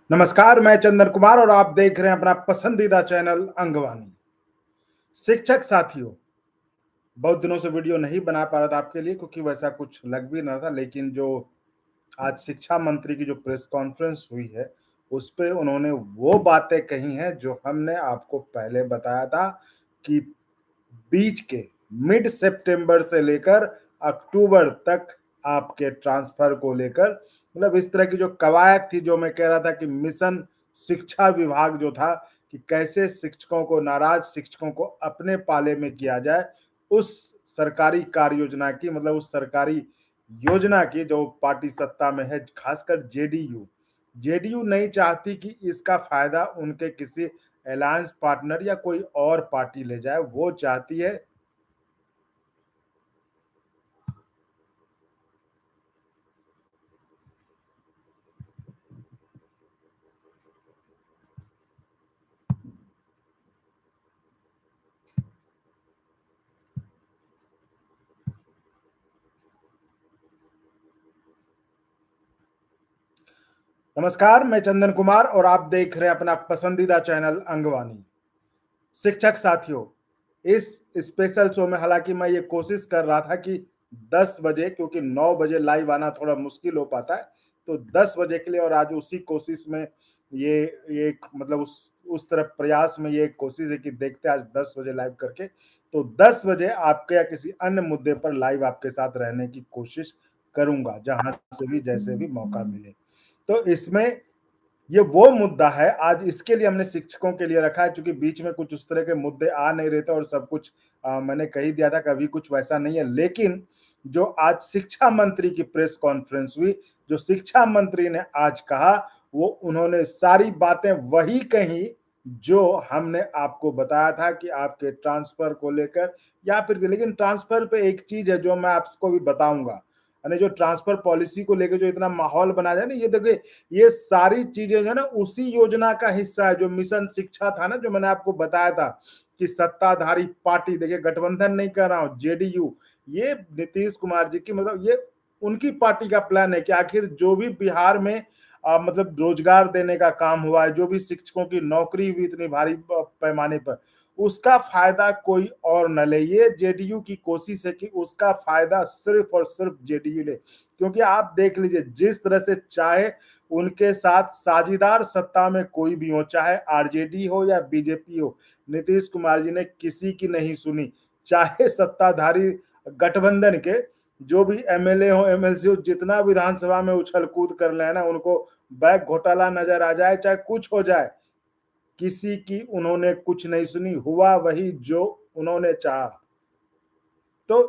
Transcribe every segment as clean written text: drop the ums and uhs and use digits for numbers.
नमस्कार, मैं चंदन कुमार और आप देख रहे हैं अपना पसंदीदा चैनल अंगवानी। शिक्षक साथियों, बहुत दिनों से वीडियो नहीं बना पा रहा था आपके लिए क्योंकि वैसा कुछ लग भी ना था, लेकिन जो आज शिक्षा मंत्री की जो प्रेस कॉन्फ्रेंस हुई है, उस पे उन्होंने वो बातें कही हैं जो हमने आपको पहले बताया था कि बीच के मिड सितंबर से लेकर अक्टूबर तक आपके ट्रांसफर को लेकर मतलब इस तरह की जो कवायद थी, जो मैं कह रहा था कि मिशन शिक्षा विभाग जो था कि कैसे शिक्षकों को, नाराज शिक्षकों को अपने पाले में किया जाए, उस सरकारी कार्य योजना की मतलब उस सरकारी योजना की जो पार्टी सत्ता में है, खासकर जेडीयू। जेडीयू नहीं चाहती कि इसका फायदा उनके किसी अलायंस पार्टनर या कोई और पार्टी ले जाए। वो चाहती है नमस्कार, मैं चंदन कुमार और आप देख रहे हैं अपना पसंदीदा चैनल अंगवानी। शिक्षक साथियों, इस स्पेशल शो में हालांकि मैं ये कोशिश कर रहा था कि 10 बजे, क्योंकि 9 बजे लाइव आना थोड़ा मुश्किल हो पाता है, तो 10 बजे के लिए और आज उसी कोशिश में ये मतलब उस तरफ प्रयास में ये कोशिश है कि देखते हैं आज 10 बजे लाइव करके, तो 10 बजे आपके या किसी अन्य मुद्दे पर लाइव आपके साथ रहने की कोशिश करूंगा, जहां से भी जैसे भी मौका मिले। तो इसमें ये वो मुद्दा है, आज इसके लिए हमने शिक्षकों के लिए रखा है, क्योंकि बीच में कुछ उस तरह के मुद्दे आ नहीं रहे थे और सब कुछ मैंने कह ही दिया था कि अभी कुछ वैसा नहीं है। लेकिन जो आज शिक्षा मंत्री की प्रेस कॉन्फ्रेंस हुई, जो शिक्षा मंत्री ने आज कहा, वो उन्होंने सारी बातें वही कही जो हमने आपको बताया था कि आपके ट्रांसफर को लेकर या फिर, लेकिन ट्रांसफर पे एक चीज है जो मैं आपको भी बताऊंगा, यानी जो ट्रांसफर पॉलिसी को लेकर जो इतना माहौल बनाया जाए ना, ये देखिए, ये सारी चीजें जो है ना उसी योजना का हिस्सा है, जो मिशन शिक्षा था ना, जो मैंने आपको बताया था कि सत्ताधारी पार्टी, देखिए गठबंधन नहीं कर रहा हूं, जेडीयू, ये नीतीश कुमार जी की मतलब ये उनकी पार्टी का प्लान है कि आखिर जो भी बिहार में मतलब रोजगार देने का काम हुआ है, जो भी शिक्षकों की नौकरी हुई इतनी भारी पैमाने पर, उसका फायदा कोई और न ले। ये जेडीयू की कोशिश है कि उसका फायदा सिर्फ और सिर्फ जेडीयू ले, क्योंकि आप देख लीजिए जिस तरह से, चाहे उनके साथ साझीदार सत्ता में कोई भी हो, चाहे आरजेडी हो या बीजेपी हो, नीतीश कुमार जी ने किसी की नहीं सुनी। चाहे सत्ताधारी गठबंधन के जो भी एमएलए हो, एमएलसी हो, जितना विधानसभा में उछल कूद कर ले ना, उनको बैग घोटाला नजर आ जाए, चाहे कुछ हो जाए, किसी की उन्होंने कुछ नहीं सुनी, हुआ वही जो उन्होंने चाहा। तो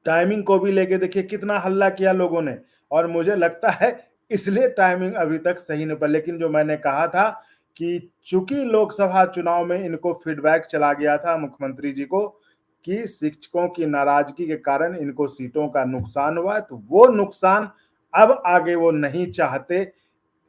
टाइमिंग को भी लेके देखिए कितना हल्ला किया लोगों ने, और मुझे लगता है इसलिए टाइमिंग अभी तक सही नहीं पर, लेकिन जो मैंने कहा था कि चूंकि लोकसभा चुनाव में इनको फीडबैक चला गया था मुख्यमंत्री जी को कि शिक्षकों की नाराजगी के कारण इनको सीटों का नुकसान हुआ है, तो वो नुकसान अब आगे वो नहीं चाहते,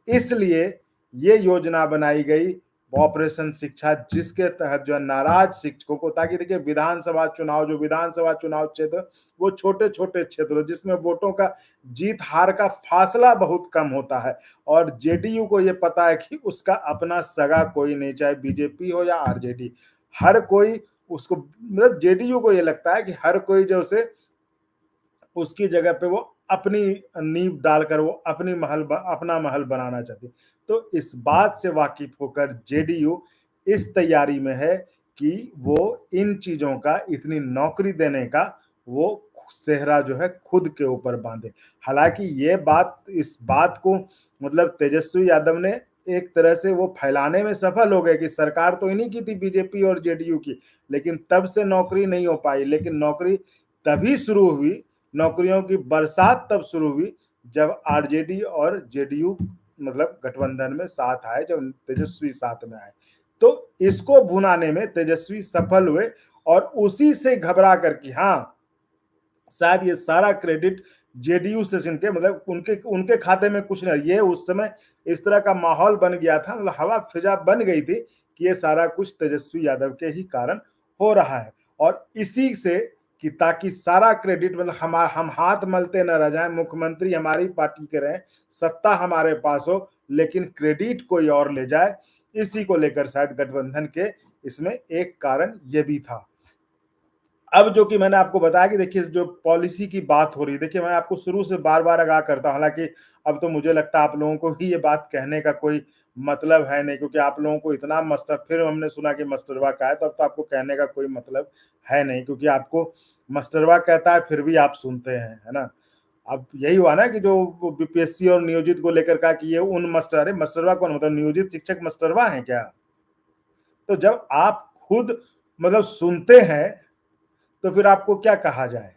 इसलिए ये योजना बनाई गई ऑपरेशन शिक्षा, जिसके तहत जो है नाराज शिक्षकों को, ताकि देखिए विधानसभा चुनाव, जो विधानसभा चुनाव क्षेत्र, वो छोटे छोटे क्षेत्र जिसमें वोटों का जीत हार का फासला बहुत कम होता है, और जेडीयू को ये पता है कि उसका अपना सगा कोई नहीं, चाहे बीजेपी हो या आरजेडी, हर कोई उसको मतलब जेडीयू को ये लगता है कि हर कोई जो उसे उसकी जगह पे वो अपनी नींव डालकर वो अपना महल बनाना चाहती। तो इस बात से वाकिफ होकर जेडीयू इस तैयारी में है कि वो इन चीजों का, इतनी नौकरी देने का वो सेहरा जो है खुद के ऊपर बांधे। हालांकि ये बात, इस बात को मतलब तेजस्वी यादव ने एक तरह से वो फैलाने में सफल हो गए कि सरकार तो इन्हीं की थी, बीजेपी और जेडीयू की, लेकिन तब से नौकरी नहीं हो पाई। लेकिन नौकरी तभी शुरू हुई, नौकरियों की बरसात तब शुरू हुई जब आरजेडी और जेडीयू मतलब गठबंधन में साथ आए, जब तेजस्वी साथ में आए, तो इसको भुनाने में तेजस्वी सफल हुए, और उसी से घबरा कर कि हाँ, शायद ये सारा क्रेडिट जेडीयू से जिनके मतलब उनके उनके खाते में कुछ नहीं, ये उस समय इस तरह का माहौल बन गया था, मतलब हवा फिजा बन गई थी कि ये सारा कुछ तेजस्वी यादव के ही कारण हो रहा है। और इसी से कि ताकि सारा क्रेडिट मतलब हम हाथ मलते न रह जाएं, मुख्यमंत्री हमारी पार्टी के रहे, सत्ता हमारे पास हो, लेकिन क्रेडिट कोई और ले जाए, इसी को लेकर शायद गठबंधन के इसमें एक कारण ये भी था। अब जो कि मैंने आपको बताया कि देखिए जो पॉलिसी की बात हो रही है, देखिए मैं आपको शुरू से बार-बार आगाह करता हूँ, हालाँकि अब तो मुझे लगता है आप लोगों को भी ये बात कहने का कोई मतलब है नहीं, क्योंकि आप लोगों को इतना मस्टर फिर हमने सुना कि मस्टरवा का है, तो अब तो आपको कहने का कोई मतलब है नहीं, क्योंकि आपको मस्टरवा कहता है फिर भी आप सुनते हैं, है ना? अब यही हुआ ना कि जो वो बीपीएससी और नियोजित को लेकर कहा कि ये उन मास्टर, अरे मास्टरवा कौन, मतलब नियोजित शिक्षक मास्टरवा हैं क्या? तो जब आप खुद मतलब सुनते हैं, तो फिर आपको क्या कहा जाए?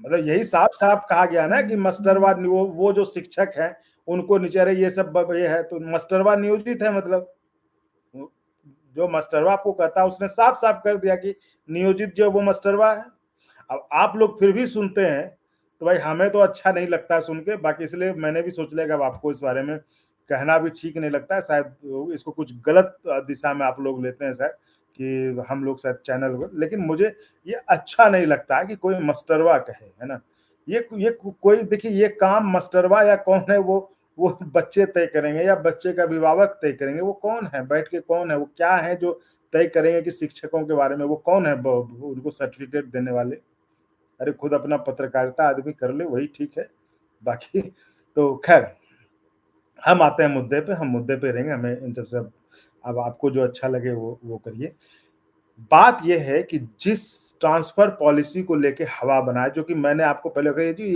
मतलब यही साफ-साफ कहा गया ना कि मास्टरवा वो जो शिक्षक हैं, उनको नीचे अरे ये सब ये है, तो मास्टरवा नियोजित है मतलब। जो मास्टरवा आपको कहता है उसने साफ-साफ कर दिया कि नियोजित जो है वो मास्टरवा है। अब आप लोग फिर भी सुनते हैं, तो भाई हमें तो अच्छा नहीं लगता सुन के, बाकी इसलिए मैंने भी सोच लिया कि अब आपको इस बारे में कहना भी ठीक नहीं लगता है, शायद इसको कुछ गलत दिशा में आप लोग लेते हैं शायद, कि हम लोग शायद चैनल को, लेकिन मुझे ये अच्छा नहीं लगता है कि कोई मास्टरवा कहे, है ना? कोई देखिए ये काम मास्टरवा या कौन है वो बच्चे तय करेंगे या बच्चे का अभिभावक तय करेंगे, वो कौन है? बैठ के कौन है? वो क्या है जो तय करेंगे कि शिक्षकों के बारे में, वो कौन है उनको सर्टिफिकेट देने वाले? अरे खुद अपना पत्रकारिता आदमी कर ले वही ठीक है। बाकी तो खैर, हम आते हैं मुद्दे पे, हम मुद्दे पे रहेंगे, हमें इन सब से अब आपको जो अच्छा लगे वो करिए। बात ये है कि जिस ट्रांसफर पॉलिसी को लेके हवा बना है, जो कि मैंने आपको पहले कही थी,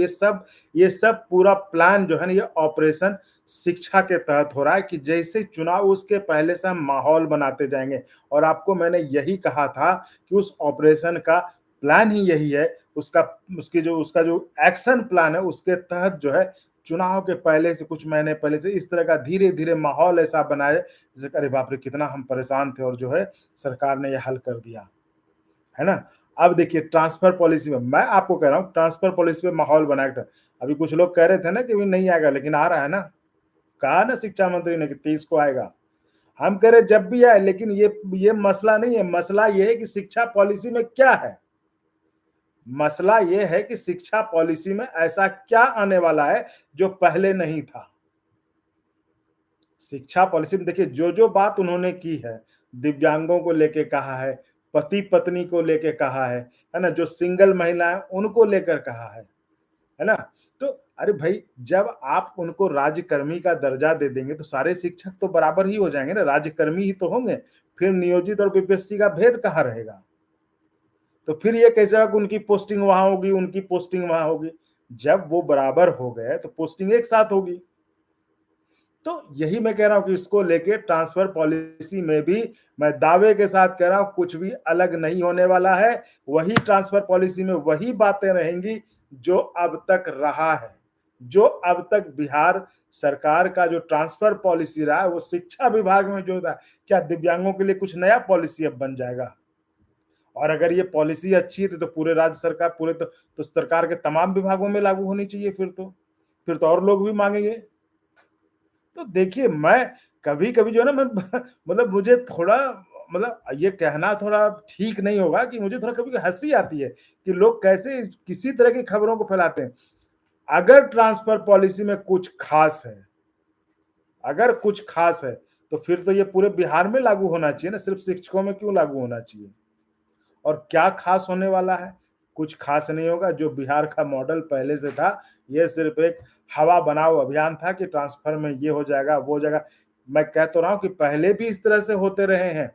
ये सब पूरा प्लान जो है ना, ये ऑपरेशन शिक्षा के तहत हो रहा है कि जैसे चुनाव उसके पहले से हम माहौल बनाते जाएँगे, और आपको मैंने यही कहा था कि उस ऑपरेशन का प्लान ही यही है, उसका जो एक्शन प्लान है उसके तहत जो है चुनाव के पहले से कुछ महीने पहले से इस तरह का धीरे-धीरे माहौल ऐसा बनाए, जैसे कि अरे बाप रे! कितना हम परेशान थे और जो है सरकार ने ये हल कर दिया, है ना? अब देखिए ट्रांसफर पॉलिसी में मैं आपको कह रहा हूँ ट्रांसफर पॉलिसी में माहौल बनाए ट अभी कुछ लोग कह रहे थे ना कि अभी नहीं आएगा, लेकिन आ रहा है ना। कहा ना शिक्षा मंत्री ने कि 30 को आएगा। हम कह रहे जब भी आए, लेकिन ये मसला नहीं है, मसला ये है कि शिक्षा पॉलिसी में क्या है? मसला ये है कि शिक्षा पॉलिसी में ऐसा क्या आने वाला है जो पहले नहीं था? शिक्षा पॉलिसी में देखिए जो बात उन्होंने की है, दिव्यांगों को लेके कहा है, पति-पत्नी को लेके कहा है ना? जो सिंगल महिला है उनको लेकर कहा है ना? तो अरे भाई जब आप उनको राज्यकर्मी का दर्जा दे देंगे तो सारे शिक्षक तो बराबर ही हो जाएँगे ना, राज्यकर्मी ही तो होंगे। फिर नियोजित और बीपीएससी का भेद कहाँ रहेगा? तो फिर ये कैसे होगा कि उनकी पोस्टिंग वहाँ होगी, उनकी पोस्टिंग वहाँ होगी? जब वो बराबर हो गए तो पोस्टिंग एक साथ होगी। तो यही मैं कह रहा हूँ कि इसको लेके ट्रांसफर पॉलिसी में भी मैं दावे के साथ कह रहा हूँ कुछ भी अलग नहीं होने वाला है। वही ट्रांसफर पॉलिसी में वही बातें रहेंगी जो अब तक रहा है। जो अब तक बिहार सरकार का जो ट्रांसफर पॉलिसी रहा है वो शिक्षा विभाग में जो था, क्या दिव्यांगों के लिए कुछ नया पॉलिसी अब बन जाएगा? और अगर ये पॉलिसी अच्छी है तो पूरे राज्य सरकार तो सरकार के तमाम विभागों में लागू होनी चाहिए फिर तो। फिर तो और लोग भी माँगेंगे। तो देखिए मैं कभी-कभी जो है ना मैं मतलब मुझे थोड़ा मतलब ये कहना थोड़ा ठीक नहीं होगा कि मुझे थोड़ा कभी हँसी आती है कि लोग कैसे किसी तरह की खबरों को फैलाते हैं। अगर ट्रांसफर पॉलिसी में कुछ ख़ास है, अगर कुछ ख़ास है, तो फिर तो ये पूरे बिहार में लागू होना चाहिए ना, सिर्फ़ शिक्षकों में क्यों लागू होना चाहिए? और क्या ख़ास होने वाला है? कुछ ख़ास नहीं होगा, जो बिहार का मॉडल पहले से था, ये सिर्फ़ एक हवा बनाओ अभियान था कि ट्रांसफ़र में ये हो जाएगा, वो हो जाएगा। मैं कह तो रहा हूँ कि पहले भी इस तरह से होते रहे हैं।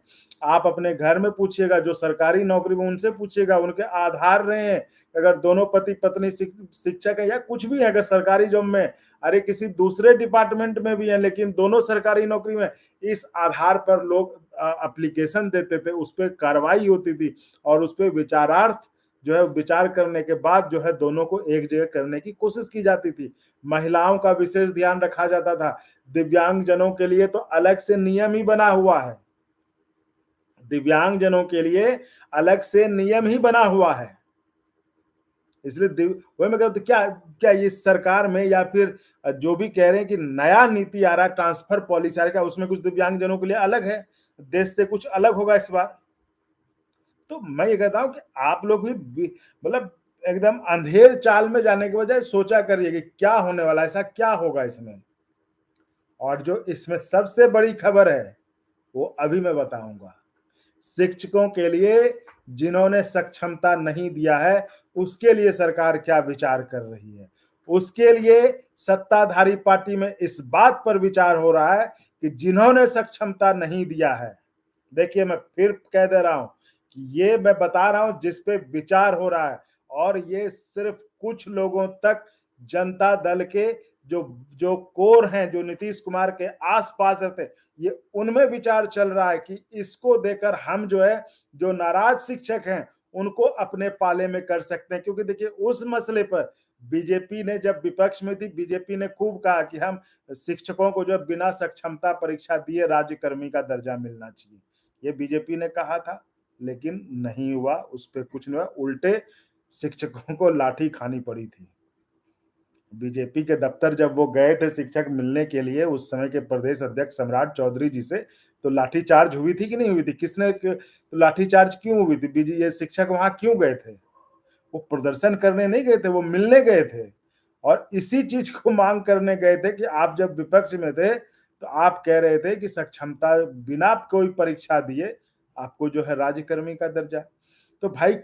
आप अपने घर में पूछिएगा, जो सरकारी नौकरी में उनसे पूछिएगा, उनके आधार रहे हैं। अगर दोनों पति-पत्नी शिक्षक हैं या कुछ भी है, अगर सरकारी जॉब में, अरे किसी दूसरे डिपार्टमेंट में भी हैं, लेकिन दोनों सरकारी नौकरी में, इस आधार पर लोग एप्लीकेशन देते थे, उस पे कार्रवाई होती थी। और उसपे विचारार्थ जो है विचार करने के बाद जो है दोनों को एक जगह करने की कोशिश की जाती थी। महिलाओं का विशेष ध्यान रखा जाता था। दिव्यांगजनों के लिए तो अलग से नियम ही बना हुआ है। दिव्यांगजनों के लिए अलग से नियम ही बना हुआ है। इसलिए वही मैं कह रहा हूँ, तो क्या क्या ये सरकार में या फिर जो भी कह रहे हैं कि नया नीति आ रहा है, ट्रांसफर पॉलिसी आ रहा है, क्या उसमें कुछ दिव्यांगजनों के लिए अलग है? देश से कुछ अलग होगा इस बार? तो मैं ये कहता हूँ कि आप लोग भी मतलब एकदम अंधेर चाल में जाने के बजाय सोचा करिए कि क्या होने वाला है, ऐसा क्या होगा इसमें? और जो इसमें सबसे बड़ी खबर है वो अभी मैं बताऊंगा। शिक्षकों के लिए जिन्होंने सक्षमता नहीं दिया है उसके लिए सरकार क्या विचार कर रही है। उसके लिए सत्ताधारी पार्टी में इस बात पर विचार हो रहा है कि जिन्होंने सक्षमता नहीं दिया है, देखिए मैं फिर कह दे रहा हूं कि ये मैं बता रहा हूं जिस पे विचार हो रहा है, और ये सिर्फ कुछ लोगों तक, जनता दल के जो जो कोर हैं, जो नीतीश कुमार के आसपास रहते, ये उनमें विचार चल रहा है कि इसको देकर हम जो है, जो नाराज शिक्षक हैं उनको अपने पाले में कर सकते हैं। क्योंकि देखिए उस मसले पर बीजेपी ने, जब विपक्ष में थी, बीजेपी ने खूब कहा कि हम शिक्षकों को जो बिना सक्षमता परीक्षा दिए राज्यकर्मी का दर्जा मिलना चाहिए, ये बीजेपी ने कहा था, लेकिन नहीं हुआ, उस पर कुछ नहीं हुआ, उल्टे शिक्षकों को लाठी खानी पड़ी थी। बीजेपी के दफ्तर जब वो गए थे शिक्षक मिलने के लिए उस समय के प्रदेश अध्यक्ष सम्राट चौधरी जी से, तो लाठीचार्ज हुई थी कि नहीं हुई थी? किसने तो लाठीचार्ज क्यों हुई थी? ये शिक्षक वहां क्यों गए थे? वो प्रदर्शन करने नहीं गए थे, वो मिलने गए थे, और इसी चीज को मांग करने गए थे कि आप जब विपक्ष में थे तो आप कह रहे थे कि सक्षमता बिना कोई परीक्षा दिए आपको जो है राज्यकर्मी का दर्जा। तो भाई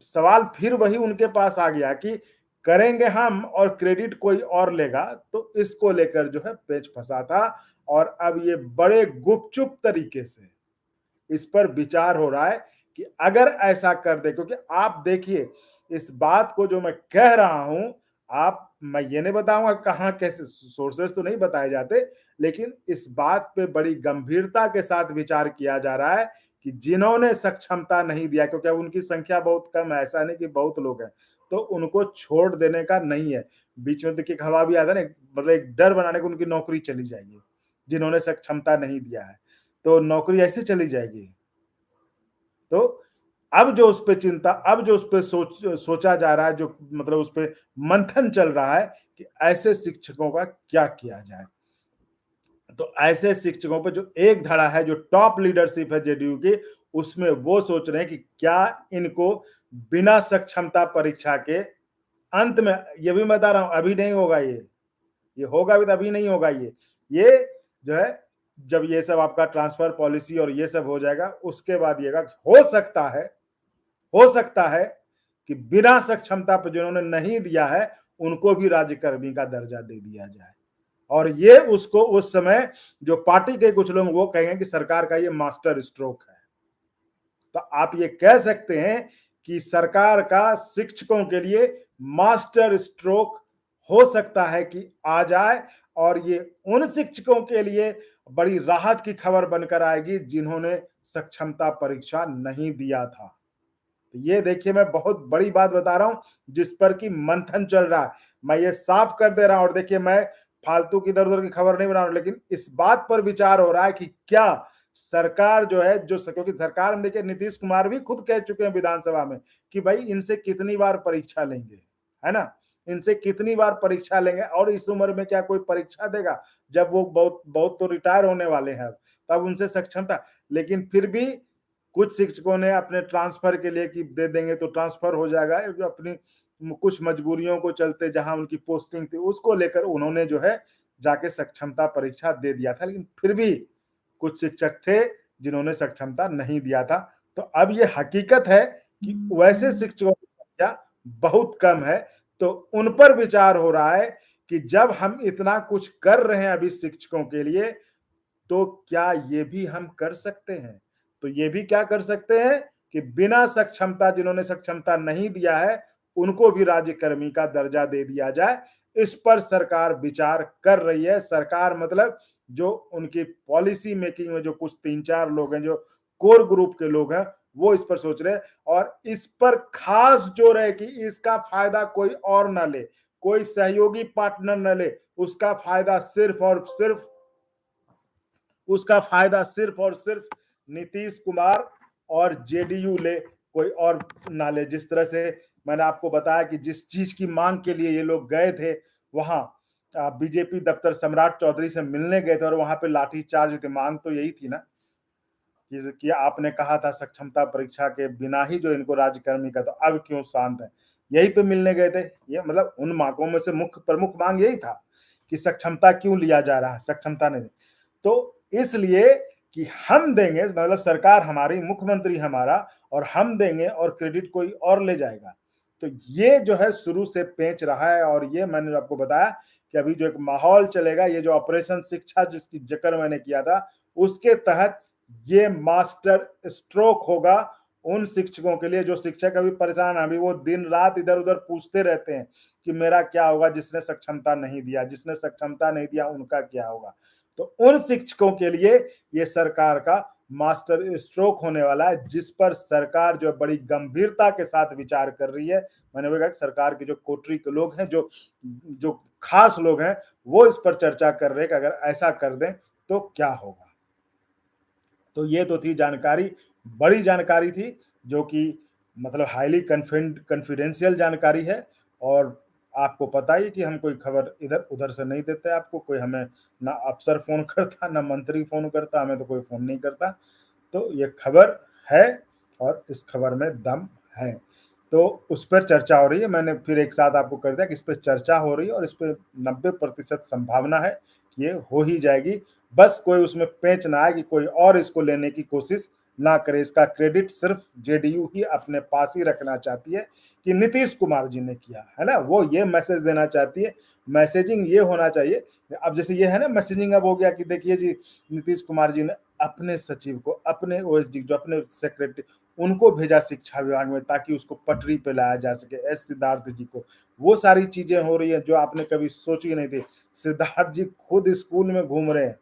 सवाल फिर वही उनके पास आ गया कि करेंगे हम और क्रेडिट कोई और लेगा, तो इसको लेकर जो है पेच फंसा था। और अब ये बड़े गुपचुप तरीके से इस पर विचार हो रहा है कि अगर ऐसा कर दे, क्योंकि आप देखिए इस बात को जो मैं कह रहा हूं, आप, मैं ये नहीं बताऊंगा कहां कैसे, सोर्सेस तो नहीं बताए जाते, लेकिन इस बात पे बड़ी गंभीरता के साथ विचार किया जा रहा है कि जिन्होंने सक्षमता नहीं दिया, क्योंकि अब उनकी संख्या बहुत कम है, ऐसा नहीं कि बहुत लोग हैं, तो उनको छोड़ देने का नहीं है। बीच में देखिए हवा भी आता ना, मतलब एक डर बनाने को, उनकी नौकरी चली जाएगी, जिन्होंने सक्षमता नहीं दिया है तो नौकरी ऐसे चली जाएगी। तो अब जो उस पे चिंता, अब जो उस पे सोचा जा रहा है, जो मतलब उस पे मंथन चल रहा है कि ऐसे शिक्षकों का क्या किया जाए। तो ऐसे शिक्षकों पे जो एक धड़ा है, जो टॉप लीडरशिप है जेडीयू की, उसमें वो सोच रहे हैं कि क्या इनको बिना सक्षमता परीक्षा के, अंत में ये भी मैं बता रहा हूं अभी नहीं होगा, ये होगा भी तो अभी नहीं होगा, ये जो है जब ये सब आपका ट्रांसफर पॉलिसी और ये सब हो जाएगा उसके बाद ये हो सकता है कि बिना सक्षमता पर जिन्होंने नहीं दिया है उनको भी राज्यकर्मी का दर्जा दे दिया जाए। और ये उसको उस समय जो पार्टी के कुछ लोग वो कहेंगे कि सरकार का ये मास्टर स्ट्रोक है। तो आप ये कह सकते हैं कि सरकार का शिक्षकों के लिए मास्टर स्ट्रोक हो सकता है कि आ जाए, और ये उन शिक्षकों के लिए बड़ी राहत की खबर बनकर आएगी जिन्होंने सक्षमता परीक्षा नहीं दिया था। तो ये देखिए मैं बहुत बड़ी बात बता रहा हूं जिस पर कि मंथन चल रहा है, मैं ये साफ कर दे रहा हूं। और देखिए मैं फालतू की इधर उधर की खबर नहीं बना रहा हूं, लेकिन इस बात पर विचार हो रहा है कि क्या सरकार जो है, जो क्योंकि सरकार में देखिए नीतीश कुमार भी खुद कह चुके हैं विधानसभा में कि भाई इनसे कितनी बार परीक्षा लेंगे, है ना, इनसे कितनी बार परीक्षा लेंगे, और इस उम्र में क्या कोई परीक्षा देगा, जब वो बहुत बहुत तो रिटायर होने वाले हैं तब उनसे सक्षमता। लेकिन फिर भी कुछ शिक्षकों ने अपने ट्रांसफर के लिए कि दे देंगे तो ट्रांसफर हो जाएगा, जो अपनी कुछ मजबूरियों को चलते जहां उनकी पोस्टिंग थी उसको लेकर उन्होंने जो है जाके सक्षमता परीक्षा दे दिया था, लेकिन फिर भी कुछ शिक्षक थे जिन्होंने सक्षमता नहीं दिया था। तो अब ये हकीकत है कि वैसे शिक्षकों की संख्या बहुत कम है, तो उन पर विचार हो रहा है कि जब हम इतना कुछ कर रहे हैं अभी शिक्षकों के लिए, तो क्या ये भी हम कर सकते हैं? तो ये भी क्या कर सकते हैं कि बिना सक्षमता, जिन्होंने सक्षमता नहीं दिया है उनको भी राज्यकर्मी का दर्जा दे दिया जाए। इस पर सरकार विचार कर रही है। सरकार मतलब जो उनकी पॉलिसी मेकिंग में जो कुछ 3-4 लोग हैं, जो कोर ग्रुप के लोग हैं, वो इस पर सोच रहे हैं, और इस पर खास जोर है कि इसका फायदा कोई और ना ले, कोई सहयोगी पार्टनर न ले, उसका फायदा सिर्फ और सिर्फ नीतीश कुमार और जेडीयू ले, कोई और ना ले। जिस तरह से मैंने आपको बताया कि जिस चीज की मांग के लिए ये लोग गए थे वहां बीजेपी दफ्तर, सम्राट चौधरी से मिलने गए थे, और वहां पे लाठीचार्ज थी, मांग तो यही थी ना कि आपने कहा था सक्षमता परीक्षा के बिना ही जो इनको राज्यकर्मी का, तो अब क्यों शांत है, यही पे मिलने गए थे। ये मतलब उन मांगों में से मुख्य प्रमुख मांग यही था कि सक्षमता क्यों लिया जा रहा है, सक्षमता नहीं। तो इसलिए कि हम देंगे, मतलब सरकार हमारी, मुख्यमंत्री हमारा, और हम देंगे और क्रेडिट कोई और ले जाएगा। तो ये जो है शुरू से पेंच रहा है, और ये मैंने आपको बताया कि अभी जो एक माहौल चलेगा, ये जो ऑपरेशन शिक्षा जिसकी जिक्र मैंने किया था, उसके तहत ये मास्टर स्ट्रोक होगा उन शिक्षकों के लिए जो शिक्षक अभी परेशान है। अभी वो दिन रात इधर उधर पूछते रहते हैं कि मेरा क्या होगा, जिसने सक्षमता नहीं दिया, जिसने सक्षमता नहीं दिया उनका क्या होगा। तो उन शिक्षकों के लिए ये सरकार का मास्टर स्ट्रोक होने वाला है, जिस पर सरकार जो बड़ी गंभीरता के साथ विचार कर रही है। मैंने कहा सरकार के जो कोटरी के लोग हैं, जो जो खास लोग हैं, वो इस पर चर्चा कर रहे हैं कि अगर ऐसा कर दें तो क्या होगा। तो ये तो थी जानकारी, बड़ी जानकारी थी, जो कि मतलब हाईली कॉन्फिडेंशियल जानकारी है। और आपको पता ही कि हम कोई खबर इधर उधर से नहीं देते आपको, कोई हमें ना अफसर फोन करता, ना मंत्री फोन करता, हमें तो कोई फोन नहीं करता। तो ये खबर है और इस खबर में दम है। तो उस पर चर्चा हो रही है, मैंने फिर एक साथ आपको कर दिया कि इस पर चर्चा हो रही है और इस पर 90% संभावना है कि ये हो ही जाएगी। बस कोई उसमें पेंच ना आए कि कोई और इसको लेने की कोशिश ना करे। इसका क्रेडिट सिर्फ जेडीयू ही अपने पास ही रखना चाहती है कि नीतीश कुमार जी ने किया है ना, वो ये मैसेज देना चाहती है। मैसेजिंग ये होना चाहिए। अब जैसे ये है ना, मैसेजिंग अब हो गया कि देखिए जी, नीतीश कुमार जी ने अपने सचिव को, अपने ओएसडी जो अपने सेक्रेटरी, उनको भेजा शिक्षा विभाग में ताकि उसको पटरी पे लाया जा सके, एस सिद्धार्थ जी को। वो सारी चीजें हो रही है जो आपने कभी सोची नहीं थी। सिद्धार्थ जी खुद स्कूल में घूम रहे हैं,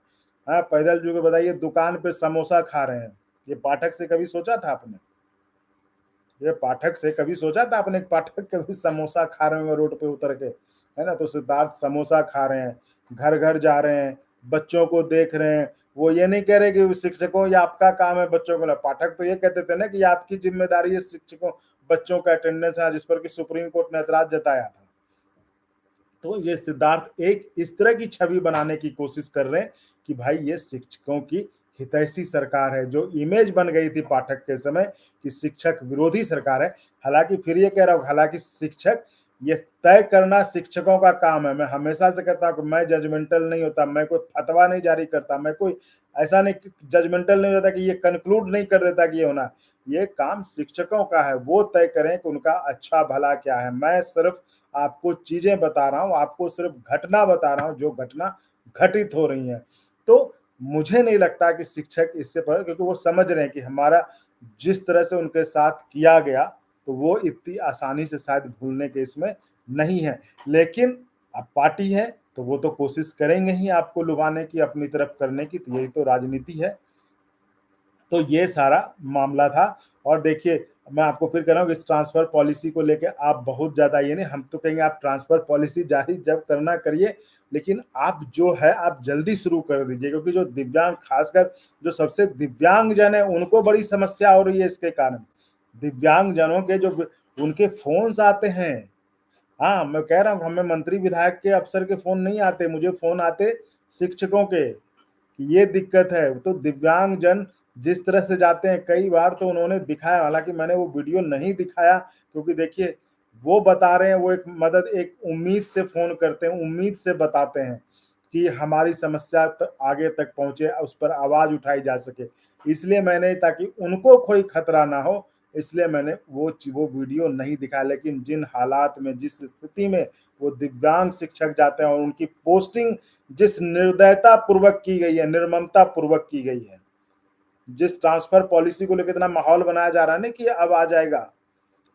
हाँ पैदल जो के बताइए, दुकान पे समोसा खा रहे हैं। ये पाठक से कभी सोचा था आपने? ये पाठक से कभी सोचा था आपने? पाठक कभी समोसा खा रहे होंगे रोड पे उतर के, है ना? तो सिद्धार्थ समोसा खा रहे हैं, घर घर जा रहे हैं, बच्चों को देख रहे हैं। वो ये नहीं कह रहे कि शिक्षकों ये आपका काम है बच्चों को। पाठक तो ये कहते थे ना कि ये आपकी जिम्मेदारी है शिक्षकों, बच्चों का अटेंडेंस है, जिस पर कि सुप्रीम कोर्ट ने ऐतराज जताया था। तो ये सिद्धार्थ एक इस तरह की छवि बनाने की कोशिश कर रहे हैं कि भाई ये शिक्षकों की हितैषी सरकार है, जो इमेज बन गई थी पाठक के समय कि शिक्षक विरोधी सरकार है। हालांकि फिर ये कह रहा हूं, हालांकि शिक्षक, ये तय करना शिक्षकों का काम है। मैं हमेशा से कहता हूं कि मैं जजमेंटल नहीं होता, मैं कोई फतवा नहीं जारी करता, मैं कोई ऐसा नहीं जजमेंटल नहीं होता कि ये कंक्लूड नहीं कर देता कि ये होना। ये काम शिक्षकों का है, वो तय करें कि उनका अच्छा भला क्या है। मैं सिर्फ आपको चीजें बता रहा हूं, आपको सिर्फ घटना बता रहा हूं जो घटना घटित हो रही है। तो मुझे नहीं लगता कि शिक्षक इससे पर, क्योंकि वो समझ रहे हैं कि हमारा जिस तरह से उनके साथ किया गया, तो वो इतनी आसानी से शायद भूलने के इसमें नहीं है। लेकिन अब पार्टी है तो वो तो कोशिश करेंगे ही आपको लुभाने की, अपनी तरफ करने की। तो यही तो राजनीति है। तो ये सारा मामला था। और देखिए, मैं आपको फिर कह रहा हूँ कि इस ट्रांसफर पॉलिसी को लेके आप बहुत ज्यादा ये नहीं, हम तो कहेंगे आप ट्रांसफर पॉलिसी जारी जब करना करिए, लेकिन आप जो है आप जल्दी शुरू कर दीजिए, क्योंकि जो दिव्यांग, खासकर जो सबसे दिव्यांग जन है, उनको बड़ी समस्या हो रही है इसके कारण। दिव्यांग जनों के जो उनके फोन्स आते हैं, हाँ मैं कह रहा हूँ, हमें मंत्री विधायक के अफसर के फोन नहीं आते, मुझे फोन आते शिक्षकों के कि ये दिक्कत है। तो दिव्यांग जन जिस तरह से जाते हैं, कई बार तो उन्होंने दिखाया, हालांकि मैंने वो वीडियो नहीं दिखाया, क्योंकि देखिए वो बता रहे हैं, वो एक मदद, एक उम्मीद से फोन करते हैं, उम्मीद से बताते हैं कि हमारी समस्या आगे तक पहुंचे, उस पर आवाज उठाई जा सके। इसलिए मैंने, ताकि उनको कोई खतरा ना हो, इसलिए मैंने वो वीडियो नहीं दिखाया। लेकिन जिन हालात में, जिस स्थिति में वो दिव्यांग शिक्षक जाते हैं और उनकी पोस्टिंग जिस निर्दयता पूर्वक की गई है, निर्ममता पूर्वक की गई है, जिस ट्रांसफर पॉलिसी को लेकर इतना माहौल बनाया जा रहा है ना कि अब आ जाएगा,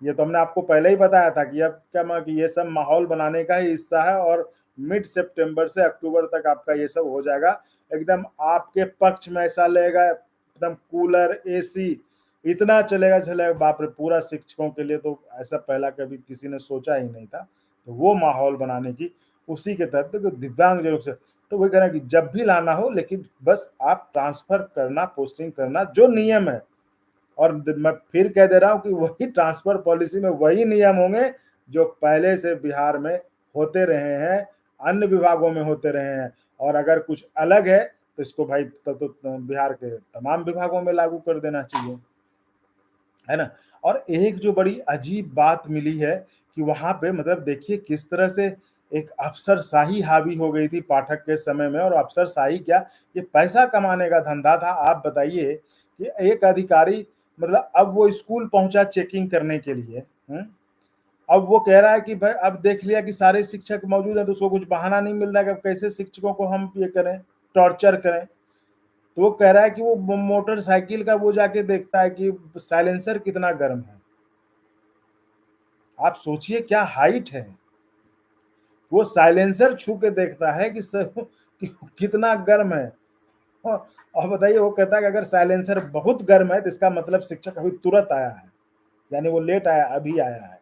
ये तो हमने आपको पहले ही बताया था कि अब क्या कि ये सब माहौल बनाने का ही हिस्सा है। और मिड सितंबर से अक्टूबर तक आपका ये सब हो जाएगा, एकदम आपके पक्ष में ऐसा लगेगा, एकदम कूलर, एसी इतना चलेगा बाप रे, पूरा शिक्षकों के लिए तो ऐसा पहला कभी किसी ने सोचा ही नहीं था। तो वो माहौल बनाने की, उसी के तहत तो दिव्यांग जनों से, तो वही कहना कि जब भी लाना हो, लेकिन बस आप ट्रांसफर करना, पोस्टिंग करना जो नियम है। और मैं फिर कह दे रहा हूं कि वही ट्रांसफर पॉलिसी में वही नियम होंगे जो पहले से बिहार में होते रहे हैं, अन्य विभागों में होते रहे हैं। और अगर कुछ अलग है तो इसको भाई तो बिहार के तमाम विभागों में लागू कर देना चाहिए, है ना। और एक जो बड़ी अजीब बात मिली है कि वहां पे, मतलब देखिए किस तरह से एक अफसरशाही हावी हो गई थी पाठक के समय में, और अफसरशाही क्या, ये पैसा कमाने का धंधा था। आप बताइए कि एक अधिकारी, मतलब अब वो स्कूल पहुंचा चेकिंग करने के लिए, अब वो कह रहा है कि भाई अब देख लिया कि सारे शिक्षक मौजूद हैं, तो उसको कुछ बहाना नहीं मिल रहा है कि अब कैसे शिक्षकों को हम ये करें, टॉर्चर करें। तो वो कह रहा है कि वो मोटरसाइकिल का वो जाके देखता है कि साइलेंसर कितना गर्म है। आप सोचिए क्या हाइट है, वो साइलेंसर छू के देखता है कि कि कितना गर्म है। और बताइए, वो कहता है कि अगर साइलेंसर बहुत गर्म है तो इसका मतलब शिक्षक अभी तुरंत आया है, यानी वो लेट आया, अभी आया है।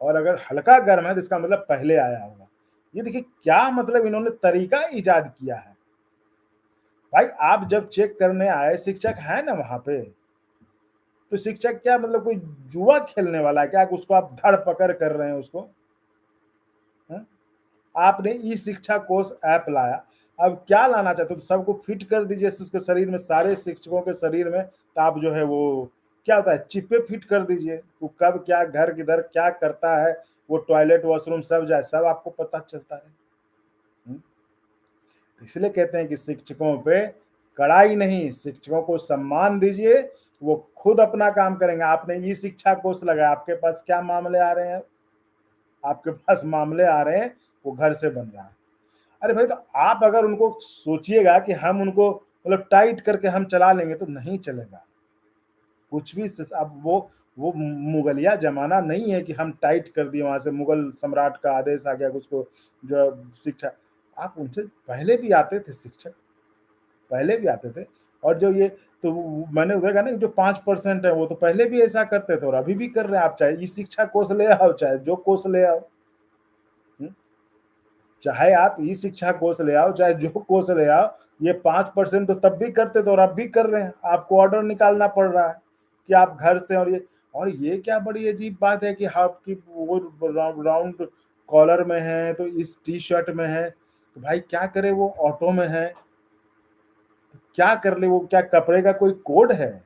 और अगर हल्का गर्म है तो इसका मतलब पहले आया होगा। ये देखिए क्या मतलब इन्होंने तरीका इजाद किया है। भाई आप जब चेक करने आए, शिक्षक है ना वहां पे, तो शिक्षक क्या मतलब कोई जुआ खेलने वाला है क्या, उसको आप धड़ पकड़ कर रहे हैं उसको? है? आपने ई शिक्षा कोष ऐप लाया, अब क्या लाना चाहते हो, तो सबको फिट कर दीजिए उसके शरीर में, सारे शिक्षकों के शरीर में, तो आप जो है वो क्या होता है, चिपे फिट कर दीजिए, वो कब क्या घर किधर क्या करता है, वो टॉयलेट वॉशरूम सब जाए, सब आपको पता चलता है। इसलिए कहते हैं कि शिक्षकों पे कड़ाई नहीं, शिक्षकों को सम्मान दीजिए, वो खुद अपना काम करेंगे। आपने ई शिक्षा कोर्स लगाया, आपके पास क्या मामले आ रहे हैं, आपके पास मामले आ रहे हैं, वो घर से बन रहा है। अरे भाई, तो आप अगर उनको सोचिएगा कि हम उनको मतलब टाइट करके हम चला लेंगे, तो नहीं चलेगा कुछ भी। अब वो मुगलिया जमाना नहीं है कि हम टाइट कर दिए, वहां से मुगल सम्राट का आदेश आ गया कि उसको जो शिक्षा, आप उनसे पहले भी आते थे शिक्षक, पहले भी आते थे। और जो ये, तो मैंने देखा ना, जो 5% है वो तो पहले भी ऐसा करते थे और अभी भी कर रहे हैं। आप चाहे ई शिक्षा कोष ले आओ, चाहे जो कोष ले आओ, चाहे आप ई शिक्षा कोष ले आओ, चाहे जो कोष ले आओ, ये 5% तो तब भी करते थे और अब भी कर रहे हैं। आपको ऑर्डर निकालना पड़ रहा है कि आप घर से, और ये क्या बड़ी अजीब बात है कि आपकी वो राउंड कॉलर में है, तो इस टी शर्ट में है, तो भाई क्या करे, वो ऑटो में है, क्या कर ले, वो क्या कपड़े का कोई कोड है?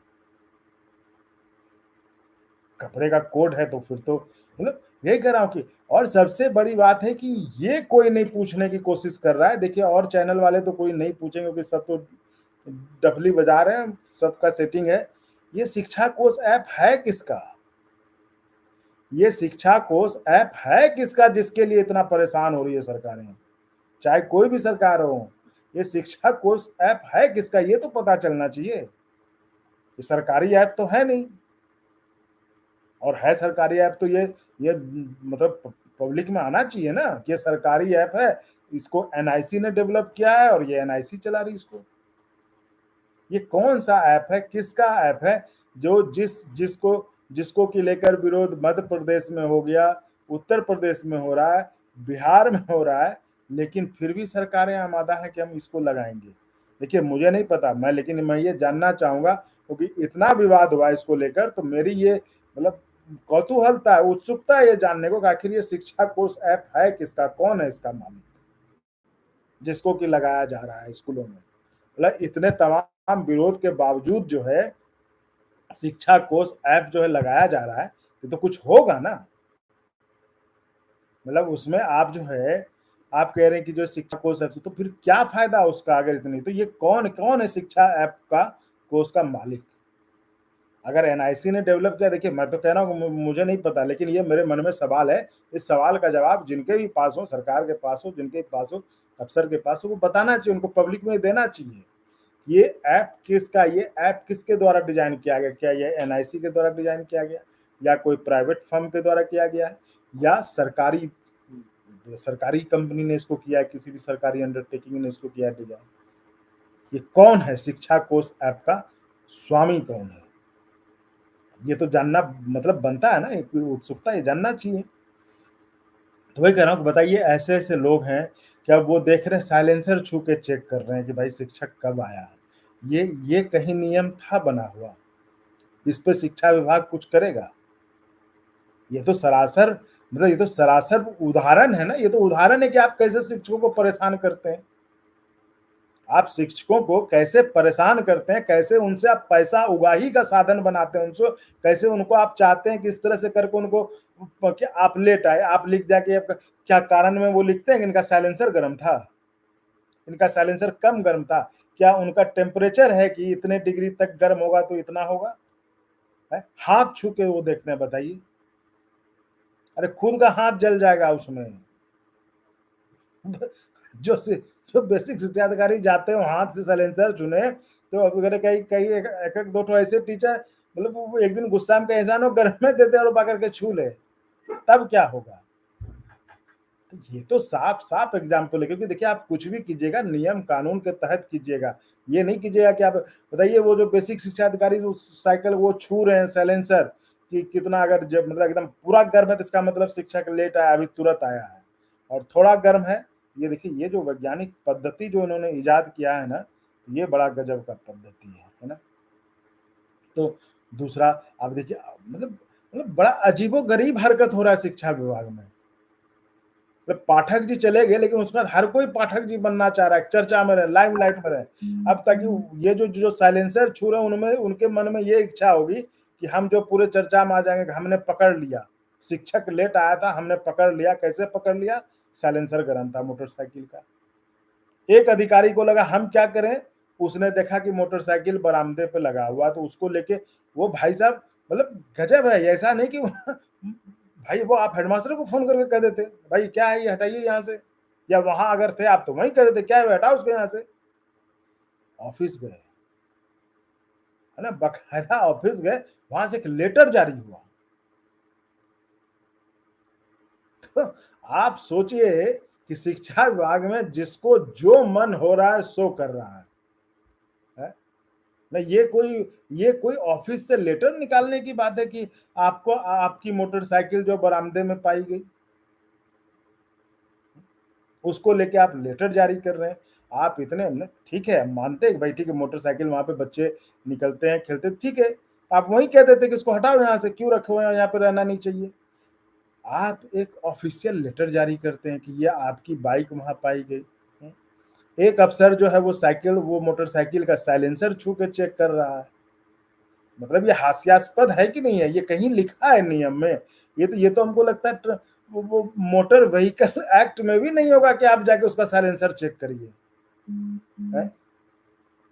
कपड़े का कोड है तो फिर तो मतलब यही कह रहा हूं कि, और सबसे बड़ी बात है कि ये कोई नहीं पूछने की कोशिश कर रहा है। देखिए और चैनल वाले तो कोई नहीं पूछेंगे क्योंकि सब तो डफली बजा रहे हैं, सबका सेटिंग है। ये शिक्षा कोष ऐप है किसका? ये शिक्षा कोष ऐप है किसका जिसके लिए इतना परेशान हो रही है सरकारें, चाहे कोई भी सरकार हो? ये शिक्षा कोष ऐप है किसका, ये तो पता चलना चाहिए। ये सरकारी ऐप तो है नहीं, और है सरकारी ऐप तो ये मतलब पब्लिक में आना चाहिए ना कि ये सरकारी ऐप है, इसको एनआईसी ने डेवलप किया है और ये एनआईसी चला रही इसको। ये कौन सा ऐप है, किसका ऐप है, जो जिसको जिसको कि लेकर विरोध मध्य प्रदेश में हो गया, उत्तर प्रदेश में हो रहा है, बिहार में हो रहा है, लेकिन फिर भी सरकारें आमादा है कि हम इसको लगाएंगे। देखिए मुझे नहीं पता, लेकिन मैं ये जानना चाहूंगा क्योंकि इतना विवाद हुआ इसको लेकर, तो मेरी ये मतलब कौतूहलता है, उत्सुकता है ये जानने को कि आखिर ये शिक्षा कोष ऐप है किसका, कौन है इसका मालिक जिसको कि लगाया जा रहा है स्कूलों में। मतलब इतने तमाम विरोध के बावजूद जो है शिक्षा कोष ऐप जो है लगाया जा रहा है, तो कुछ होगा ना। मतलब उसमें आप जो है, आप कह रहे हैं कि जो शिक्षा कोष ऐप, तो फिर क्या फायदा उसका अगर इतनी, तो ये कौन कौन है शिक्षा ऐप का कोष का मालिक? अगर एनआईसी ने डेवलप किया, देखिए मैं तो कह रहा हूँ मुझे नहीं पता, लेकिन ये मेरे मन में सवाल है। इस सवाल का जवाब जिनके भी पास हो, सरकार के पास हो, जिनके पास हो, अफसर के पास हो, वो बताना चाहिए, उनको पब्लिक में देना चाहिए। ये ऐप किसका, ये ऐप किसके द्वारा डिजाइन किया गया? क्या ये एनआईसी के द्वारा डिजाइन किया गया, या कोई प्राइवेट फर्म के द्वारा किया गया है, या सरकारी सरकारी कंपनी ने इसको किया है, किसी भी सरकारी अंडरटेकिंग ने इसको किया है डिजाइन? ये कौन है शिक्षा कोष ऐप का स्वामी, कौन है? ये तो जानना मतलब बनता है ना, एक उत्सुकता, ये जानना चाहिए। तो वही कह रहा हूँ कि बताइए, ऐसे ऐसे लोग हैं कि अब वो देख रहे हैं, साइलेंसर छू के चेक कर रहे हैं कि भाई शिक्षक कब आया है। ये कहीं नियम था बना हुआ? इस पे शिक्षा विभाग कुछ करेगा? ये तो सरासर मतलब ये तो सरासर उदाहरण है ना, ये तो उदाहरण है कि आप कैसे शिक्षकों को परेशान करते हैं। आप शिक्षकों को कैसे परेशान करते हैं, कैसे उनसे आप पैसा उगाही का साधन बनाते हैं, उनसे कैसे उनको आप चाहते हैं कि इस तरह से करके उनको कि आप लेट आए, आप लिख दिया कि आपका क्या कारण में वो लिखते हैं कि इनका साइलेंसर गर्म था, इनका साइलेंसर कम गर्म था, क्या उनका टेम्परेचर है कि इतने डिग्री तक गर्म होगा तो इतना होगा है? हाथ छू के वो देखते हैं, बताइए। अरे खुद का हाथ जल जाएगा उसमें। जो से जो बेसिक शिक्षा अधिकारी जाते हो हाथ से साइलेंसर चुने, तो अब अगर कई कई एक एक दो तो ऐसे टीचर मतलब वो एक दिन गुस्सा में एहसान हो घर में देते और पकड़ के छू ले, तब क्या होगा। तो ये तो साफ साफ एग्जाम्पल है, क्योंकि देखिए आप कुछ भी कीजिएगा नियम कानून के तहत कीजिएगा, ये नहीं कीजिएगा कि आप बताइए वो जो बेसिक शिक्षा अधिकारी जो साइकिल वो छू रहे हैं साइलेंसर कि कितना, अगर जब मतलब एकदम पूरा गर्म है तो इसका मतलब शिक्षक लेट आया, अभी तुरंत आया है, और थोड़ा गर्म है, ये देखिए ये जो वैज्ञानिक पद्धति जो इन्होंने इजाद किया है ना, ये बड़ा गजब का पद्धति है ना। तो दूसरा आप देखिए मतलब बड़ा अजीबो गरीब हरकत हो रहा है शिक्षा विभाग में। मतलब पाठक जी चले गए, लेकिन उसके बाद हर कोई पाठक जी बनना चाह रहा है, चर्चा में रहे, लाइमलाइट में रहे। अब ताकि ये जो जो साइलेंसर छू रहे हैं उनमें उनके मन में ये इच्छा होगी कि हम जो पूरे चर्चा में आ जाएंगे, हमने पकड़ लिया, शिक्षक लेट आया था, हमने पकड़ लिया। कैसे पकड़ लिया? साइलेंसर गर्म था मोटरसाइकिल का। एक अधिकारी को लगा हम क्या करें, उसने देखा कि मोटरसाइकिल बरामदे पे लगा हुआ, तो उसको लेके वो भाई साहब मतलब गजब है, ऐसा नहीं कि भाई वो आप हेडमास्टर को फोन करके कह देते भाई क्या है ये, हटाइए यहाँ से, या वहां अगर थे आप तो वहीं कह देते क्या है हटाओ उसको यहाँ से। ऑफिस गए, है ना, बकायदा ऑफिस गए, वहां से एक लेटर जारी हुआ। तो आप सोचिए कि शिक्षा विभाग में जिसको जो मन हो रहा है सो कर रहा है? ना ये कोई ऑफिस से लेटर निकालने की बात है कि आपको आपकी मोटरसाइकिल जो बरामदे में पाई गई उसको लेके आप लेटर जारी कर रहे हैं। आप इतने ठीक है, मानते हैं भाई ठीक है, मोटरसाइकिल वहां पे बच्चे निकलते हैं खेलते, ठीक है, आप वही कह देते कि इसको हटाओ यहाँ से, क्यों रखे हुए हैं, यहाँ पे रहना नहीं चाहिए। आप एक ऑफिशियल लेटर जारी करते हैं कि ये आपकी बाइक वहां पाई गई। एक अफसर जो है वो मोटरसाइकिल का साइलेंसर छू के चेक कर रहा है। मतलब ये हास्यास्पद है कि नहीं है? ये कहीं लिखा है नियम में? ये तो हमको लगता है वो मोटर व्हीकल एक्ट में भी नहीं होगा कि आप जाके उसका साइलेंसर चेक करिए।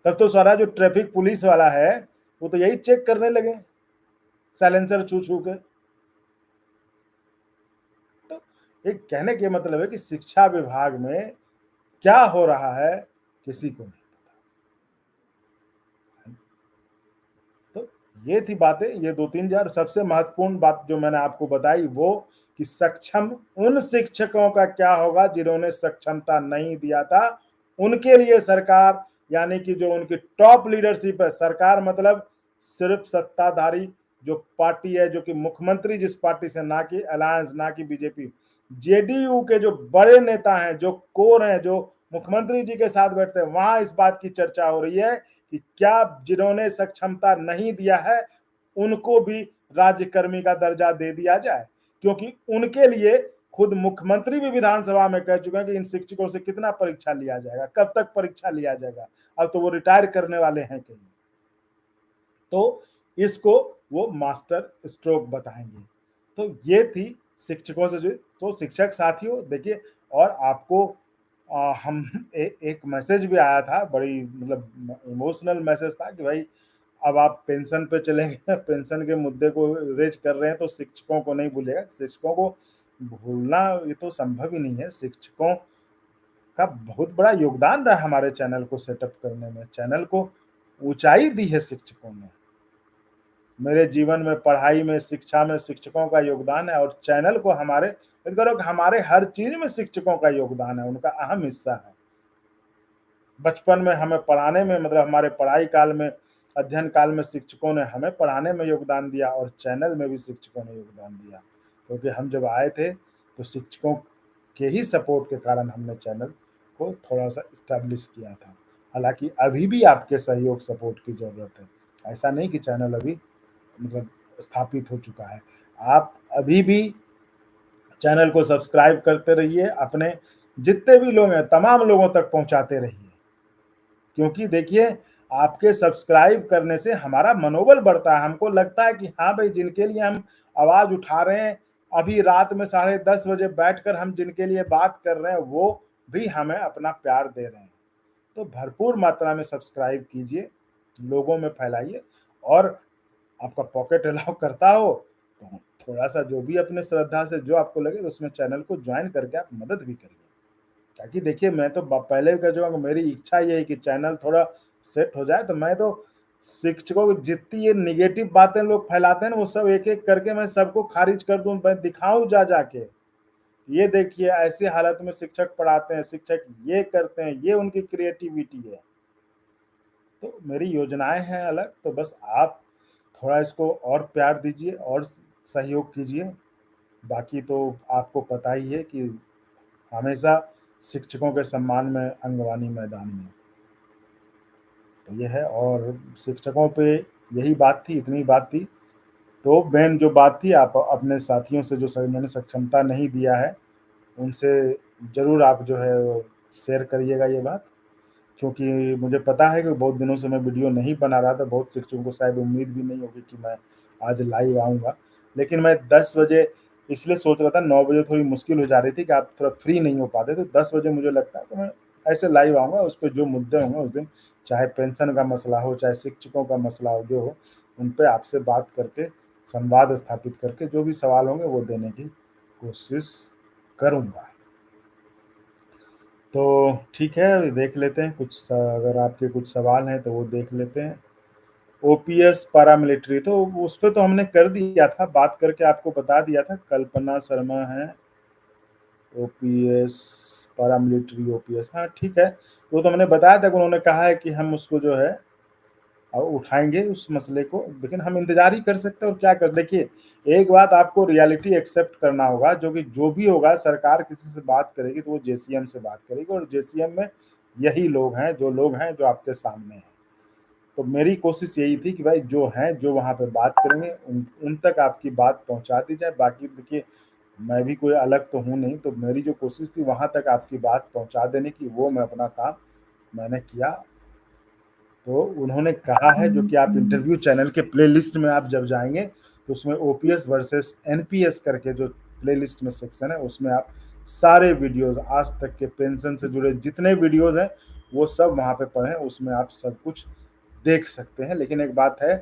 तब तो सारा जो ट्रैफिक पुलिस वाला है वो तो यही चेक करने लगे साइलेंसर छू छू के। तो एक कहने के मतलब है कि शिक्षा विभाग में क्या हो रहा है किसी को नहीं। तो ये थी बातें, ये दो तीन जार सबसे महत्वपूर्ण बात जो मैंने आपको बताई वो कि सक्षम उन शिक्षकों का क्या होगा जिन्होंने सक्षमता नहीं दिया था। उनके लिए सरकार, यानी कि जो उनकी टॉप लीडरशिप है, सरकार मतलब सिर्फ सत्ताधारी जो पार्टी है, जो कि मुख्यमंत्री जिस पार्टी से, ना कि अलायंस, ना कि बीजेपी, जेडीयू के जो बड़े नेता हैं, जो कोर हैं, जो मुख्यमंत्री जी के साथ बैठते हैं, वहां इस बात की चर्चा हो रही है कि क्या जिन्होंने सक्षमता नहीं दिया है उनको भी राज्यकर्मी का दर्जा दे दिया जाए, क्योंकि उनके लिए खुद मुख्यमंत्री भी विधानसभा में कह चुके हैं कि इन शिक्षकों से कितना परीक्षा लिया जाएगा, कब तक परीक्षा लिया जाएगा, अब तो वो रिटायर करने वाले हैं कहीं। तो इसको वो मास्टर स्ट्रोक बताएंगे। तो ये थी शिक्षकों से जो, तो शिक्षक साथियों देखिए, और आपको हम एक मैसेज भी आया था, बड़ी मतलब इमोशनल मैसेज था कि भाई अब आप पेंशन पे चले गए, पेंशन के मुद्दे को रेज कर रहे हैं, तो शिक्षकों को नहीं भूलेगा। शिक्षकों को भूलना ये तो संभव ही नहीं है। शिक्षकों का बहुत बड़ा योगदान रहा हमारे चैनल को सेटअप करने में, चैनल को ऊंचाई दी है शिक्षकों ने। मेरे जीवन में, पढ़ाई में, शिक्षा में शिक्षकों का योगदान है, और चैनल को हमारे करो हमारे हर चीज में शिक्षकों का योगदान है, उनका अहम हिस्सा है। बचपन में हमें पढ़ाने में, मतलब हमारे पढ़ाई काल में, अध्ययन काल में शिक्षकों ने हमें पढ़ाने में योगदान दिया, और चैनल में भी शिक्षकों ने योगदान दिया, क्योंकि हम जब आए थे तो शिक्षकों के ही सपोर्ट के कारण हमने चैनल को थोड़ा सा इस्टेब्लिश किया था। हालांकि अभी भी आपके सहयोग सपोर्ट की जरूरत है। ऐसा नहीं कि चैनल अभी मतलब स्थापित हो चुका है। आप अभी भी चैनल को सब्सक्राइब करते रहिए, अपने जितने भी लोग हैं तमाम लोगों तक पहुंचाते रहिए। क्योंकि देखिए आपके सब्सक्राइब करने से हमारा मनोबल बढ़ता है। हमको लगता है कि हाँ भाई, जिनके लिए हम आवाज़ उठा रहे हैं, अभी रात में 10:30 बजे बैठकर हम जिनके लिए बात कर रहे हैं, वो भी हमें अपना प्यार दे रहे हैं। तो भरपूर मात्रा में सब्सक्राइब कीजिए, लोगों में फैलाइए, और आपका पॉकेट अलाउ करता हो तो थोड़ा-सा जो भी अपने श्रद्धा से जो आपको लगे उसमें चैनल को जॉइन करके आप मदद भी करिए। ताकि देखिए मैं तो ब पहले भी कह चुका हूँ, मेरी इच्छा ये है कि चैनल थोड़ा सेट हो जाए, तो मैं तो शिक्षकों की जितनी ये नेगेटिव बातें लोग फैलाते हैं ना, वो सब एक-एक करके मैं सबको खारिज कर दूँ, मैं दिखाऊँ जा के। ये देखिए ऐसी हालत में शिक्षक पढ़ाते हैं, शिक्षक ये करते हैं, ये उनकी क्रिएटिविटी है। तो मेरी योजनाएँ हैं अलग, तो बस आप थोड़ा इसको और प्यार दीजिए और सहयोग कीजिए। बाकी तो आपको पता ही है कि हमेशा शिक्षकों के सम्मान में अंगवानी मैदान में। तो ये है, और शिक्षकों पे यही बात थी, इतनी बात थी। तो मेन जो बात थी, आप अपने साथियों से जो मैंने सक्षमता नहीं दिया है, उनसे ज़रूर आप जो है वो शेयर करिएगा ये बात। क्योंकि मुझे पता है कि बहुत दिनों से मैं वीडियो नहीं बना रहा था, बहुत शिक्षकों को शायद उम्मीद भी नहीं होगी कि मैं आज लाइव आऊँगा। लेकिन मैं 10 बजे इसलिए सोच रहा था, 9 बजे थोड़ी मुश्किल हो जा रही थी कि आप थोड़ा फ्री नहीं हो पाते, तो 10 बजे मुझे लगता है तो मैं ऐसे लाइव आऊँगा, उस पे जो मुद्दे होंगे उस दिन, चाहे पेंशन का मसला हो, चाहे शिक्षकों का मसला हो, जो हो, उन पे आपसे बात करके, संवाद स्थापित करके जो भी सवाल होंगे वो देने की कोशिश करूँगा। तो ठीक है, अभी देख लेते हैं कुछ अगर आपके कुछ सवाल हैं तो वो देख लेते हैं। ओपीएस पैरामिलिट्री तो उस पे तो हमने कर दिया था, बात करके आपको बता दिया था। कल्पना शर्मा है ओपीएस पैरामिलिट्री ओपीएस, हाँ ठीक है। वो तो मैंने बताया था कि उन्होंने कहा है कि हम उसको जो है उठाएँगे उस मसले को, लेकिन हम इंतज़ार ही कर सकते हैं और क्या कर देखिए, एक बात आपको रियलिटी एक्सेप्ट करना होगा, जो कि जो भी होगा सरकार किसी से बात करेगी तो वो जेसीएम से बात करेगी, और जेसीएम में यही लोग हैं, जो आपके सामने हैं। तो मेरी कोशिश यही थी कि भाई जो हैं, जो वहाँ पे बात करेंगे उन उन तक आपकी बात पहुँचा दी जाए। बाकी देखिए, मैं भी कोई अलग तो हूँ नहीं, तो मेरी जो कोशिश थी वहाँ तक आपकी बात पहुँचा देने की, वो मैं अपना काम मैंने किया। तो उन्होंने कहा है, जो कि आप इंटरव्यू चैनल के प्लेलिस्ट में आप जब जाएँगे, तो उसमें ओपीएस वर्सेस एनपीएस करके जो प्लेलिस्ट में सेक्शन है, उसमें आप सारे वीडियोज़ आज तक के पेंशन से जुड़े जितने वीडियोज़ हैं, वो सब वहाँ पे पड़े हैं, उसमें आप सब कुछ देख सकते हैं। लेकिन एक बात है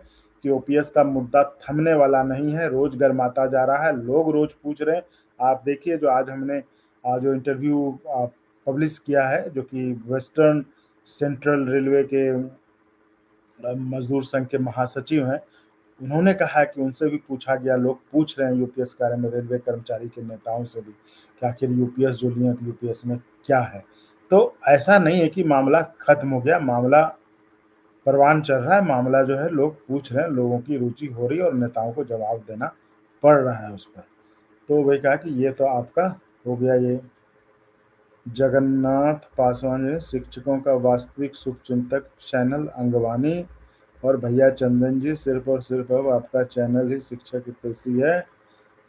कि ओपीएस का मुद्दा थमने वाला नहीं है, रोज़ गरमाता जा रहा है, लोग रोज़ पूछ रहे हैं। आप देखिए जो आज हमने जो इंटरव्यू पब्लिश किया है, जो कि वेस्टर्न सेंट्रल रेलवे के मजदूर संघ के महासचिव हैं, उन्होंने कहा है कि उनसे भी पूछा गया, लोग पूछ रहे हैं यूपीएस के बारे में, रेलवे कर्मचारी के नेताओं से भी, कि आखिर यूपीएस जो लिए हैं तो यूपीएस में क्या है? तो ऐसा नहीं है कि मामला खत्म हो गया, मामला परवान चढ़ रहा है, मामला जो है लोग पूछ रहे हैं, लोगों की रुचि हो रही है और नेताओं को जवाब देना पड़ रहा है उस पर। तो वही कहा कि ये तो आपका हो गया ये। जगन्नाथ पासवान जो है, शिक्षकों का वास्तविक शुभचिंतक चैनल अंगवानी, और भैया चंदन जी, सिर्फ और सिर्फ अब आपका चैनल ही शिक्षक हितैषी है,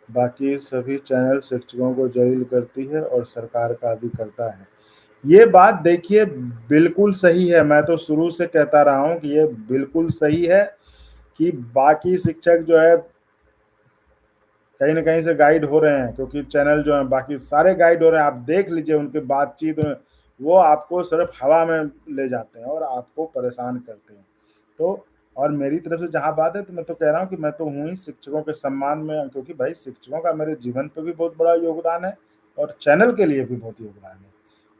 बाकी सभी चैनल शिक्षकों को जलील करती है और सरकार का भी करता है। ये बात देखिए बिल्कुल सही है, मैं तो शुरू से कहता रहा हूँ कि ये बिल्कुल सही है कि बाकी शिक्षक जो है कहीं न कहीं से गाइड हो रहे हैं, क्योंकि चैनल जो है बाकी सारे गाइड हो रहे हैं। आप देख लीजिए उनकी बातचीत में, वो आपको सिर्फ हवा में ले जाते हैं और आपको परेशान करते हैं। तो और मेरी तरफ से जहाँ बात है, तो मैं तो कह रहा हूँ कि मैं तो हूँ ही शिक्षकों के सम्मान में, क्योंकि भाई शिक्षकों का मेरे जीवन पे भी बहुत बड़ा योगदान है और चैनल के लिए भी बहुत योगदान है।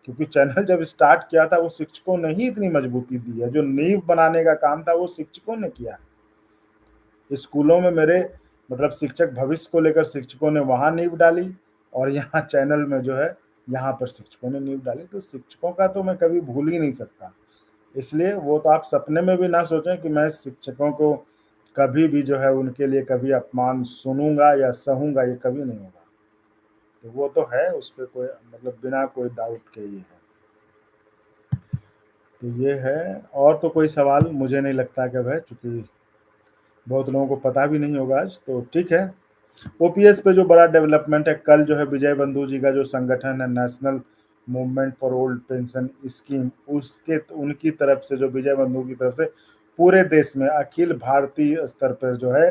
क्योंकि चैनल जब स्टार्ट किया था, वो शिक्षकों ने ही इतनी मजबूती दी है, जो नींव बनाने का काम था वो शिक्षकों ने किया। स्कूलों में मेरे मतलब शिक्षक भविष्य को लेकर शिक्षकों ने वहाँ नींव डाली, और यहाँ चैनल में जो है, यहाँ पर शिक्षकों ने नींव डाली। तो शिक्षकों का तो मैं कभी भूल ही नहीं सकता। इसलिए वो तो आप सपने में भी ना सोचें कि मैं शिक्षकों को कभी भी जो है उनके लिए कभी अपमान सुनूँगा या सहूँगा, ये कभी नहीं होगा। तो वो तो है, उस पे कोई मतलब बिना कोई डाउट के ये है। तो ये है, और तो कोई सवाल मुझे नहीं लगता कि अब है, चूँकि बहुत लोगों को पता भी नहीं होगा आज, तो ठीक है। ओपीएस पे जो बड़ा डेवलपमेंट है, कल जो है विजय बंधु जी का जो संगठन है national movement for old pension scheme, उसके उनकी तरफ से, जो विजय बंधु की तरफ से पूरे देश में अखिल भारतीय स्तर पर जो है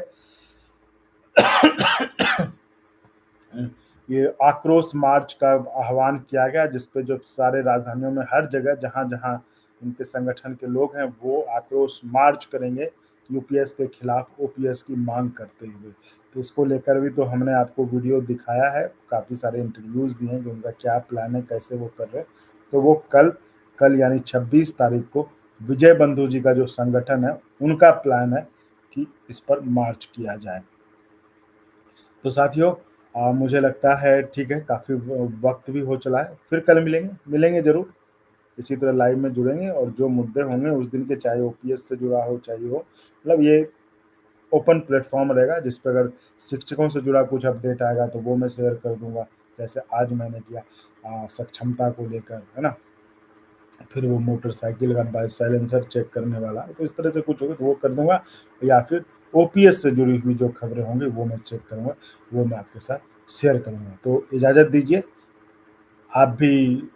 ये आक्रोश मार्च का आह्वान किया गया, जिसपे जो सारे राजधानियों में हर जगह जहां जहां इनके संगठन के लोग हैं वो आक्रोश मार्च करेंगे यूपीएस के खिलाफ ओपीएस की मांग करते हुए। तो इसको लेकर भी तो हमने आपको वीडियो दिखाया है, काफी सारे इंटरव्यूज दिए हैं कि उनका क्या प्लान है, कैसे वो कर रहे हैं। तो वो कल कल यानी 26 तारीख को विजय बंधु जी का जो संगठन है उनका प्लान है कि इस पर मार्च किया जाए। तो साथियों, मुझे लगता है ठीक है, काफ़ी वक्त भी हो चला है, फिर कल मिलेंगे ज़रूर, इसी तरह लाइव में जुड़ेंगे और जो मुद्दे होंगे उस दिन के, चाहे ओपीएस से जुड़ा हो चाहे हो, मतलब ये ओपन प्लेटफॉर्म रहेगा, जिस पर अगर शिक्षकों से जुड़ा कुछ अपडेट आएगा तो वो मैं शेयर कर दूंगा, जैसे आज मैंने किया सक्षमता को लेकर, है ना। फिर वो मोटरसाइकिल का साइलेंसर चेक करने वाला, तो इस तरह से कुछ होगा तो वो कर दूंगा, या फिर ओपीएस से जुड़ी हुई जो खबरें होंगी वो मैं चेक करूंगा, वो मैं आपके साथ शेयर करूंगा। तो इजाज़त दीजिए, आप भी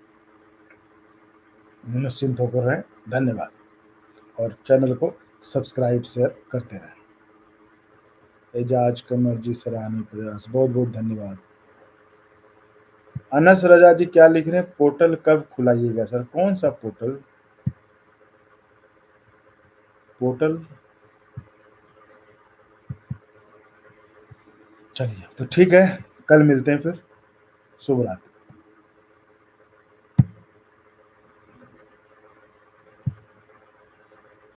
निश्चिंत होकर रहें। धन्यवाद, और चैनल को सब्सक्राइब शेयर करते रहें। एजाज कमर जी सराहनीय प्रयास, बहुत बहुत धन्यवाद। अनस रजा जी क्या लिख रहे हैं, पोर्टल कब खुलाइएगा सर? कौन सा पोर्टल? पोर्टल, चलिए तो ठीक है, कल मिलते हैं फिर। शुभ रात्रि।